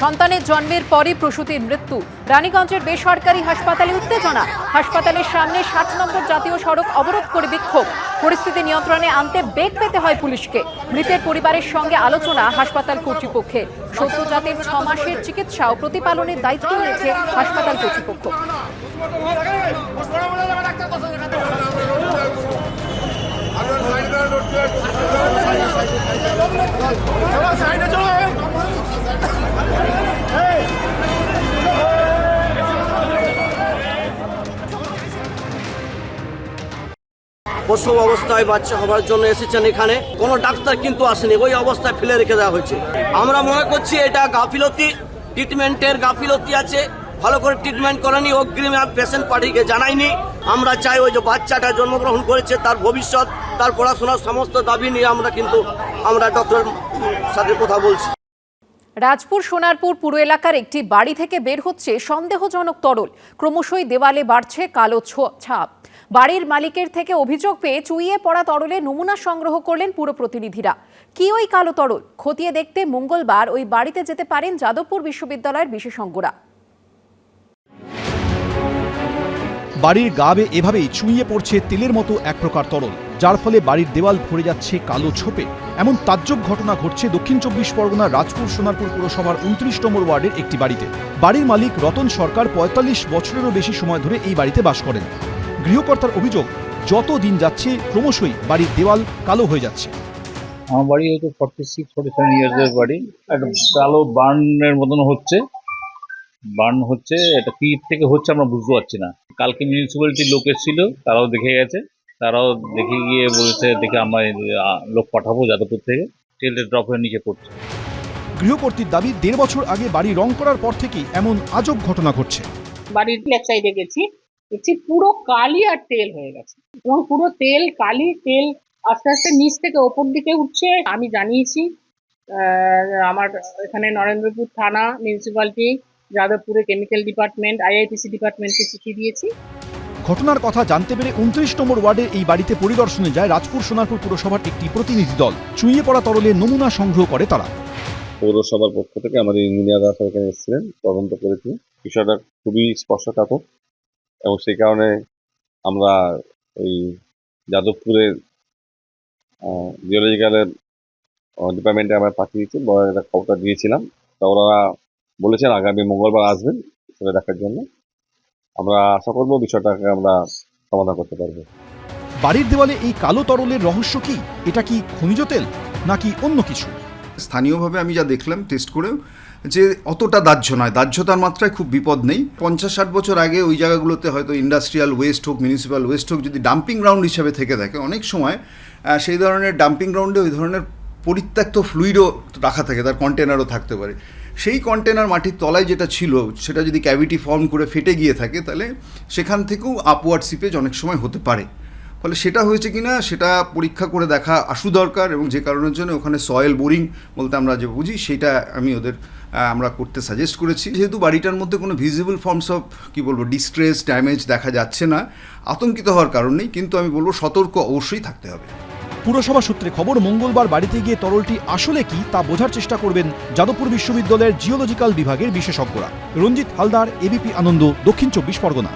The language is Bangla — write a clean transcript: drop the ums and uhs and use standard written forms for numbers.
সন্তানের জন্মের পরই প্রসূতির মৃত্যু। রানীগঞ্জের বেসরকারি হাসপাতালে উত্তেজনা। হাসপাতালের সামনে 60 নম্বর জাতীয় সড়ক অবরোধ করে বিক্ষোভ। পরিস্থিতি নিয়ন্ত্রণে আনতে বেগ পেতে হয় পুলিশকে। মৃতের পরিবারের সঙ্গে আলোচনা হাসপাতাল কর্তৃপক্ষের। সদ্যজাতের 6 মাসের চিকিৎসা ও প্রতিপালনের দায়িত্ব নিয়েছে হাসপাতাল কর্তৃপক্ষ। প্রসব অবস্থায় বাচ্চা হবার জন্য এসেছেন এখানে, কোনো ডাক্তার কিন্তু আসেনি, ওই অবস্থায় ফেলে রেখে দেওয়া হয়েছে। আমরা মনে করছি এটা গাফিলতি, ট্রিটমেন্টের গাফিলতি আছে, ভালো করে ট্রিটমেন্ট করেনি, অগ্রিমে পেশেন্ট পার্টিকে জানায়নি। আমরা চাই ওই যে বাচ্চাটা জন্মগ্রহণ করেছে তার ভবিষ্যৎ, তার পড়াশোনার সমস্ত দাবি নিয়ে আমরা ডক্টর সাথে কথা বলছি। রাজপুর সোনারপুর পুর এলাকার একটি বাড়ি থেকে বের হচ্ছে সন্দেহজনক তরল। ক্রমশই দেওয়ালে বাড়ছে কালো ছাপ। বাড়ির মালিকের থেকে অভিযোগ পেয়ে চুইয়ে পড়া তরলের নমুনা সংগ্রহ করলেন পুর প্রতিনিধিরা। কি ওই কালো তরল খতিয়ে দেখতে মঙ্গলবার ওই বাড়িতে যেতে পারেন যাদবপুর বিশ্ববিদ্যালয়ের বিশেষজ্ঞরা। বাড়ির গা বেয়ে এভাবেই চুইয়ে পড়ছে তেলের মতো এক প্রকার তরল, যার ফলে বাড়ির দেওয়াল ভরে যাচ্ছে কালো ছোপে। এমন তাজ্জব ঘটনা ঘটছে দক্ষিণ 24 পরগনার রাজপুর সোনারপুর পুরসভার 29 নম্বর ওয়ার্ডের একটি বাড়িতে। বাড়ির মালিক রতন সরকার 45 বছরেরও বেশি সময় ধরে এই বাড়িতে বাস করেন। গৃহকর্তার অভিযোগ, যত দিন যাচ্ছে ক্রমশই বাড়ির দেওয়াল কালো হয়ে যাচ্ছে। আমার বাড়ি হয়তো 46-47 ইয়ার্সের বাড়ি। একটা কালো বার্নের মতন হচ্ছে, এটা কি থেকে হচ্ছে আমরা বুঝতে পারছি না। কালকে মিউনিসিপ্যালিটির লোক এসেছিল, তারাও দেখে গেছে, তারাও দেখে গিয়ে বলেছে দেখে আমরা লোক পাঠাবো যাদবপুর থেকে। তেলের ড্রপ হয়ে নিচে পড়ছে। গৃহকর্তীর দাবি, 1.5 বছর আগে বাড়ি রং করার পর থেকেই এমন আজব ঘটনা ঘটছে। বাড়ির লেফট সাইডে গেছি, পুরো কালি আর তেল হয়ে গেছে এবং পুরো তেল কালি তেল আস্তে আস্তে নিচ থেকে ওপর দিকে উঠছে। আমি জানিয়েছি আমার এখানে নরেন্দ্রপুর থানা, মিউনিসিপ্যালিটি, যাদবপুরে কেমিক্যাল ডিপার্টমেন্ট, আইআইপিসি ডিপার্টমেন্টকে চিঠি দিয়েছি। ঘটনার কথা জানতে পেরে 29 নম্বর ওয়ার্ডের এই বাড়িতে পরিদর্শনে যায় রাজপুর সোনারপুর পুরসভার একটি প্রতিনিধি দল। চুইয়ে পড়া তরলের নমুনা সংগ্রহ করে তারা। পৌরসভার পক্ষ থেকে আমাদের ইঞ্জিনিয়াররা এখানে এসেছিলেন, তদন্ত করেছি। বিষয়টা খুবই স্পর্শকাতর এবং সেই কারণে আমরা ওই যাদবপুরের জিওলজিক্যালের ডিপার্টমেন্টে আমরা পাঠিয়েছি, বড় একটা খবরটা দিয়েছিলাম। তা ওরা বলেছেন আগামী মঙ্গলবার আসবেন সেটা দেখার জন্য। আমরা আশা করবো বিষয়টাকে আমরা সমাধান করতে পারবো। বাড়ির দেওয়ালে এই কালো তরলের রহস্য কি? এটা কি খনিজ তেল নাকি অন্য কিছু? স্থানীয়ভাবে আমি যা দেখলাম টেস্ট করেও, যে অতটা দাহ্য নয়, দাহ্যতার মাত্রায় খুব বিপদ নেই। 50-60 বছর আগে ওই জায়গাগুলোতে হয়তো ইন্ডাস্ট্রিয়াল ওয়েস্ট হোক, মিউনিসিপ্যাল ওয়েস্ট হোক, যদি ডাম্পিং গ্রাউন্ড হিসাবে থেকে থাকে, অনেক সময় সেই ধরনের ডাম্পিং গ্রাউন্ডে ওই ধরনের পরিত্যক্ত ফ্লুইডও রাখা থাকে, তার কন্টেনারও থাকতে পারে। সেই কন্টেনার মাটির তলায় যেটা ছিল, সেটা যদি ক্যাভিটি ফর্ম করে ফেটে গিয়ে থাকে, তাহলে সেখান থেকেও আপওয়ার্ড সিপেজ অনেক সময় হতে পারে। ফলে সেটা হয়েছে কিনা সেটা পরীক্ষা করে দেখা আশু দরকার, এবং যে কারণের জন্য ওখানে সয়েল বোরিং বলতে আমরা যে বুঝি, সেটা আমরা করতে সাজেস্ট করেছি। যেহেতু বাড়িটার মধ্যে কোনো visible forms of distress, damage দেখা যাচ্ছে না, আতঙ্কিত হওয়ার কারণ নেই, কিন্তু আমি বলবো সতর্ক অবশ্যই থাকতে হবে। পুরসভা সূত্রে খবর, মঙ্গলবার বাড়িতে গিয়ে তরলটি আসলে কি তা বোঝার চেষ্টা করবেন যাদবপুর বিশ্ববিদ্যালয়ের জিওলজিক্যাল বিভাগের বিশেষজ্ঞরা। রঞ্জিত হালদার, এবিপি আনন্দ, দক্ষিণ 24 পরগনা।